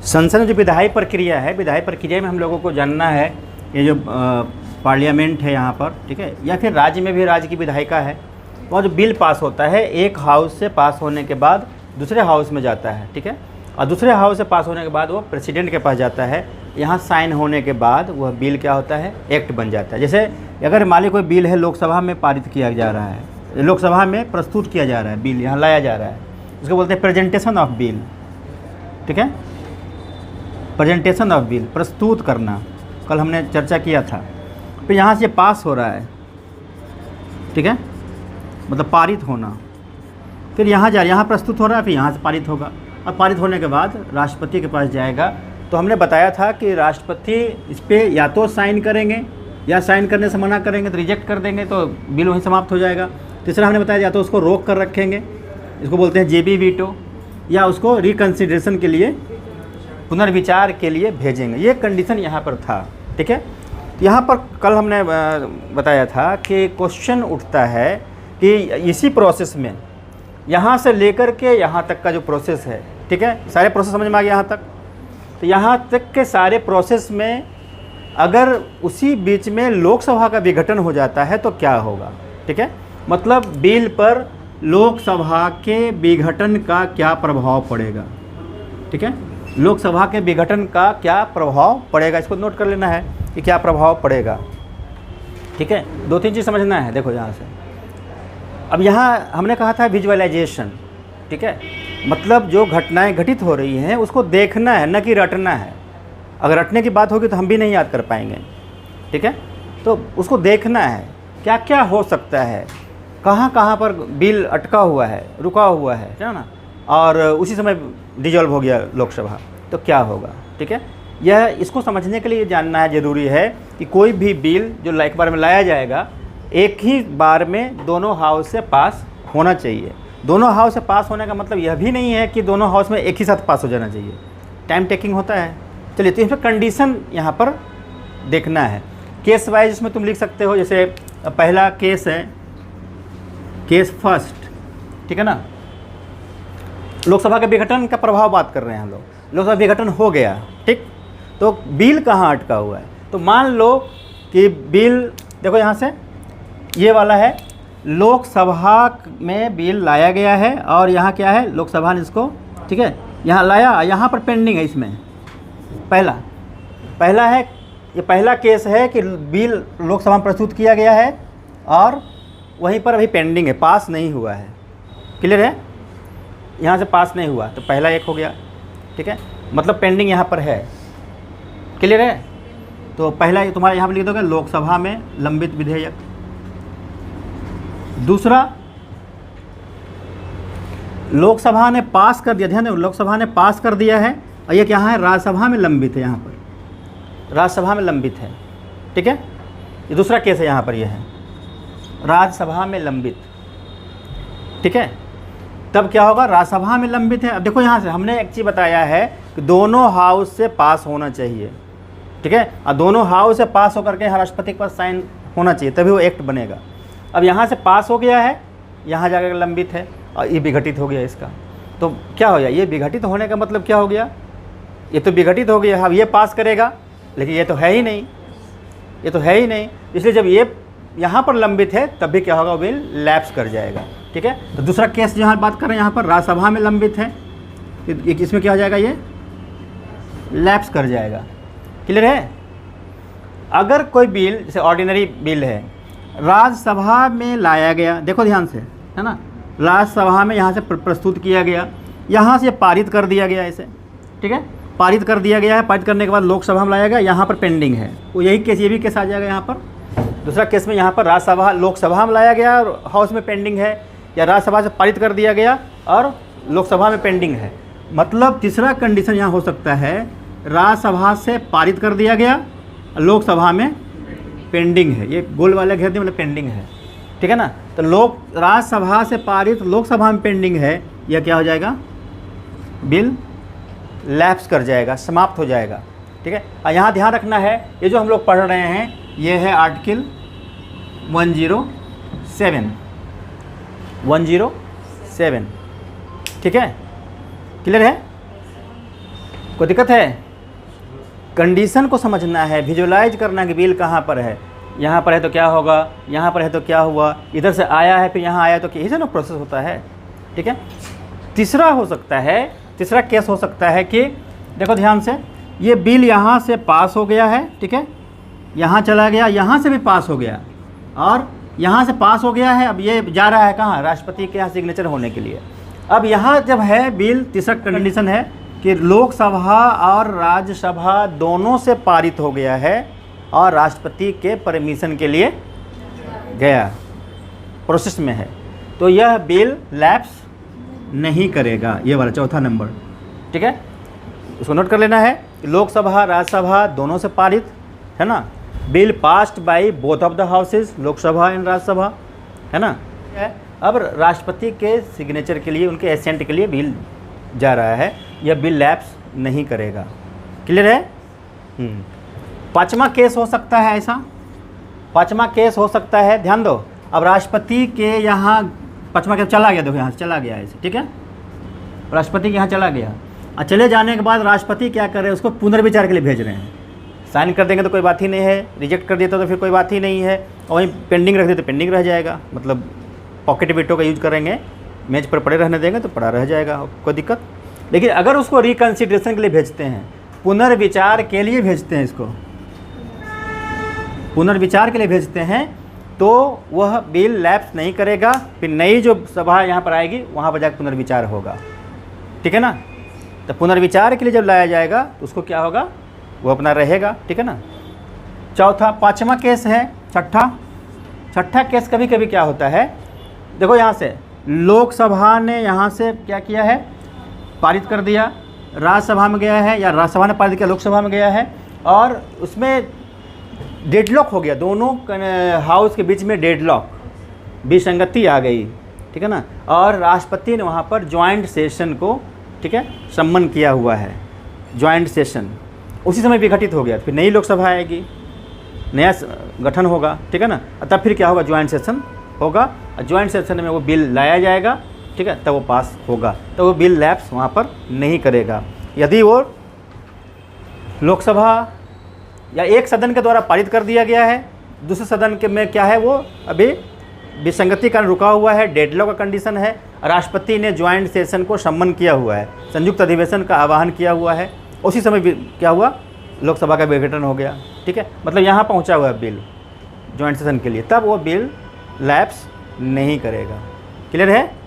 संसद में जो विधायी प्रक्रिया है, विधायी प्रक्रिया में हम लोगों को जानना है ये जो पार्लियामेंट है यहाँ पर, ठीक है, या फिर राज्य में भी राज्य की विधायिका है, वहाँ जो बिल पास होता है एक हाउस से पास होने के बाद दूसरे हाउस में जाता है, ठीक है, और दूसरे हाउस से पास होने के बाद वो प्रेसिडेंट के पास जाता है। यहाँ साइन होने के बाद वह बिल क्या होता है, एक्ट बन जाता है। जैसे अगर मान ली कोई बिल है लोकसभा में पारित किया जा रहा है, लोकसभा में प्रस्तुत किया जा रहा है, बिल यहाँ लाया जा रहा है, उसको बोलते हैं प्रेजेंटेशन ऑफ बिल, ठीक है, प्रेजेंटेशन ऑफ बिल, प्रस्तुत करना, कल हमने चर्चा किया था। फिर यहाँ से पास हो रहा है, ठीक है, मतलब पारित होना, फिर यहाँ प्रस्तुत हो रहा है, फिर यहाँ से पारित होगा, और पारित होने के बाद राष्ट्रपति के पास जाएगा। तो हमने बताया था कि राष्ट्रपति इस पर या तो साइन करेंगे या साइन करने से मना करेंगे तो रिजेक्ट कर देंगे, तो बिल वहीं समाप्त हो जाएगा। तीसरा हमने बताया या तो उसको रोक कर रखेंगे, इसको बोलते हैं जेबी वीटो, या उसको रिकन्सिडरेशन के लिए, पुनर्विचार के लिए भेजेंगे। ये कंडीशन यहाँ पर था, ठीक है। यहाँ पर कल हमने बताया था कि क्वेश्चन उठता है कि इसी प्रोसेस में यहाँ से लेकर के यहाँ तक का जो प्रोसेस है, ठीक है, सारे प्रोसेस समझ में आ गया यहाँ तक। तो यहाँ तक के सारे प्रोसेस में अगर उसी बीच में लोकसभा का विघटन हो जाता है तो क्या होगा, ठीक है, मतलब बिल पर लोकसभा के विघटन का क्या प्रभाव पड़ेगा, ठीक है, लोकसभा के विघटन का क्या प्रभाव पड़ेगा, इसको नोट कर लेना है कि क्या प्रभाव पड़ेगा, ठीक है। दो तीन चीज़ समझना है, देखो यहाँ से। अब यहाँ हमने कहा था विजुअलाइजेशन, ठीक है, मतलब जो घटनाएं घटित हो रही हैं उसको देखना है, न कि रटना है। अगर रटने की बात होगी तो हम भी नहीं याद कर पाएंगे, ठीक है, तो उसको देखना है क्या क्या हो सकता है, कहाँ कहाँ पर बिल अटका हुआ है, रुका हुआ है ना, और उसी समय डिजॉल्व हो गया लोकसभा, तो क्या होगा, ठीक है। यह इसको समझने के लिए जानना है, ज़रूरी है कि कोई भी बिल जो एक बार में लाया जाएगा एक ही बार में दोनों हाउस से पास होना चाहिए। दोनों हाउस से पास होने का मतलब यह भी नहीं है कि दोनों हाउस में एक ही साथ पास हो जाना चाहिए, टाइम टेकिंग होता है। चलिए, तो इसमें कंडीशन यहाँ पर देखना है, केस वाइज इसमें तुम लिख सकते हो। जैसे पहला केस है, केस फर्स्ट, ठीक है ना, लोकसभा के विघटन का प्रभाव बात कर रहे हैं हम लोग। लोकसभा विघटन हो गया, ठीक, तो बिल कहाँ अटका हुआ है, तो मान लो कि बिल, देखो यहाँ से ये वाला है, लोकसभा में बिल लाया गया है और यहाँ क्या है, लोकसभा ने इसको, ठीक है, यहाँ लाया, यहाँ पर पेंडिंग है। इसमें पहला है, ये पहला केस है कि बिल लोकसभा में प्रस्तुत किया गया है और वहीं पर अभी पेंडिंग है, पास नहीं हुआ है, क्लियर है, यहाँ से पास नहीं हुआ, तो पहला एक हो गया, ठीक है, मतलब पेंडिंग यहाँ पर है, क्लियर है। तो पहला तुम्हारा यहाँ पर लिख दोगे लोकसभा में लंबित विधेयक। दूसरा, लोकसभा ने पास कर दिया, ध्यान दो, लोकसभा ने पास कर दिया है और ये क्या है, राज्यसभा में लंबित है, यहाँ पर राज्यसभा में लंबित है, ठीक है, ये दूसरा केस है, यहाँ पर ये है राज्यसभा में लंबित, ठीक है। तब क्या होगा, राज्यसभा में लंबित है। अब देखो यहाँ से हमने एक चीज़ बताया है कि दोनों हाउस से पास होना चाहिए, ठीक है, और दोनों हाउस से पास होकर के राष्ट्रपति के पास साइन होना चाहिए, तभी वो एक्ट बनेगा। अब यहाँ से पास हो गया है, यहाँ जाकर लंबित है और ये विघटित हो गया इसका, तो क्या हो गया, ये विघटित होने का मतलब क्या हो गया, ये तो विघटित हो गया। अब ये पास करेगा लेकिन ये तो है ही नहीं, ये तो है ही नहीं, इसलिए जब ये यहाँ पर लंबित है तब भी क्या होगा, वो बिल लैप्स कर जाएगा, ठीक है। तो दूसरा केस जहाँ बात कर रहे हैं, यहाँ पर राज्यसभा में लंबित है, इसमें क्या हो जाएगा, ये लैप्स कर जाएगा, क्लियर है। अगर कोई बिल जैसे ऑर्डिनरी बिल है, राज्यसभा में लाया गया, देखो ध्यान से, है ना, राज्यसभा में यहाँ से प्रस्तुत किया गया, यहाँ से पारित कर दिया गया इसे, ठीक है, पारित कर दिया गया है, पारित करने के बाद लोकसभा में लाया गया, यहाँ पर पेंडिंग है, वो यही केस, ये भी केस आ जाएगा यहाँ पर। दूसरा केस में यहाँ पर राज्यसभा, लोकसभा में लाया गया और हाउस में पेंडिंग है, या राज्यसभा से पारित कर दिया गया और लोकसभा में पेंडिंग है। मतलब तीसरा कंडीशन यहाँ हो सकता है, राज्यसभा से पारित कर दिया गया, लोकसभा में पेंडिंग है, ये गोल वाला घेर दिया मतलब पेंडिंग है, ठीक है ना। तो राज्यसभा से पारित, लोकसभा में पेंडिंग है, यह क्या हो जाएगा, बिल लैप्स कर जाएगा, समाप्त हो जाएगा, ठीक है। और यहाँ ध्यान रखना है, ये जो हम लोग पढ़ रहे हैं ये है आर्टिकल 107, ठीक है, क्लियर है। कोई दिक्कत है? कंडीशन को समझना है, विजुलाइज करना कि बिल कहाँ पर है, यहाँ पर है तो क्या होगा, यहाँ पर है तो क्या हुआ, इधर से आया है फिर यहाँ आया तो क्या, इसे ना प्रोसेस होता है। ठीक है। तीसरा हो सकता है, तीसरा केस हो सकता है कि देखो ध्यान से, ये बिल यहाँ से पास हो गया है, ठीक है, यहाँ चला गया, यहाँ से भी पास हो गया और यहाँ से पास हो गया है। अब ये जा रहा है कहाँ? राष्ट्रपति के यहाँ सिग्नेचर होने के लिए। अब यहाँ जब है बिल, तीसरा कंडीशन है कि लोकसभा और राज्यसभा दोनों से पारित हो गया है और राष्ट्रपति के परमिशन के लिए गया, प्रोसेस में है, तो यह बिल लैप्स नहीं करेगा। ये वाला चौथा नंबर, ठीक है, उसको नोट कर लेना है। लोकसभा राज्यसभा दोनों से पारित है ना, bill passed by both of the houses, Lok Sabha and Rajya Sabha, है ना। अब राष्ट्रपति के सिग्नेचर के लिए, उनके एसेंट के लिए बिल जा रहा है, यह बिल लैप्स नहीं करेगा। क्लियर है? पांचवा केस हो सकता है ऐसा, पांचवा केस हो सकता है, ध्यान दो। अब राष्ट्रपति के यहाँ पांचवा केस चला गया, देखो यहाँ से चला गया ऐसे, ठीक है, राष्ट्रपति के यहाँ चला गया और चले जाने के बाद राष्ट्रपति क्या कर रहे हैं, उसको पुनर्विचार के लिए भेज रहे हैं। साइन कर देंगे तो कोई बात ही नहीं है, रिजेक्ट कर देता तो फिर कोई बात ही नहीं है, और वहीं पेंडिंग रख देते तो पेंडिंग रह जाएगा, मतलब पॉकेट वेटो का यूज करेंगे, मेज पर पड़े रहने देंगे तो पड़ा रह जाएगा, कोई दिक्कत। लेकिन अगर उसको रिकन्सिडरेशन के लिए भेजते हैं, पुनर्विचार के लिए भेजते हैं, इसको पुनर्विचार के लिए भेजते हैं, तो वह बिल लैप्स नहीं करेगा। फिर नई जो सभा यहाँ पर आएगी वहाँ पर जाकर पुनर्विचार होगा, ठीक है ना। तो पुनर्विचार के लिए जब लाया जाएगा तो उसको क्या होगा, वो अपना रहेगा, ठीक है ना। चौथा, पांचवा केस है छठा केस कभी कभी क्या होता है, देखो यहाँ से लोकसभा ने यहाँ से क्या किया है, पारित कर दिया, राज्यसभा में गया है या राज्यसभा ने पारित किया, लोकसभा में गया है, और उसमें डेडलॉक हो गया, दोनों हाउस के बीच में डेडलॉक, विसंगति आ गई, ठीक है ना, और राष्ट्रपति ने वहाँ पर ज्वाइंट सेशन को, ठीक है, सम्मन किया हुआ है, ज्वाइंट सेशन उसी समय विघटित हो गया। फिर नई लोकसभा आएगी, नया गठन होगा, ठीक है ना, तब फिर क्या होगा, ज्वाइंट सेशन होगा, और ज्वाइंट सेशन में वो बिल लाया जाएगा, ठीक है, तब वो पास होगा, तो वो बिल लैप्स वहाँ पर नहीं करेगा। यदि वो लोकसभा या एक सदन के द्वारा पारित कर दिया गया है, दूसरे सदन के में क्या है, वो अभी विसंगति कारण रुका हुआ है, डेडलॉक का कंडीशन है, राष्ट्रपति ने ज्वाइंट सेशन को सम्मन किया हुआ है, संयुक्त अधिवेशन का आह्वान किया हुआ है, उसी समय क्या हुआ, लोकसभा का विघटन हो गया, ठीक है, मतलब यहाँ पहुँचा हुआ है बिल ज्वाइंट सेशन के लिए, तब वो बिल लैप्स नहीं करेगा। क्लियर है?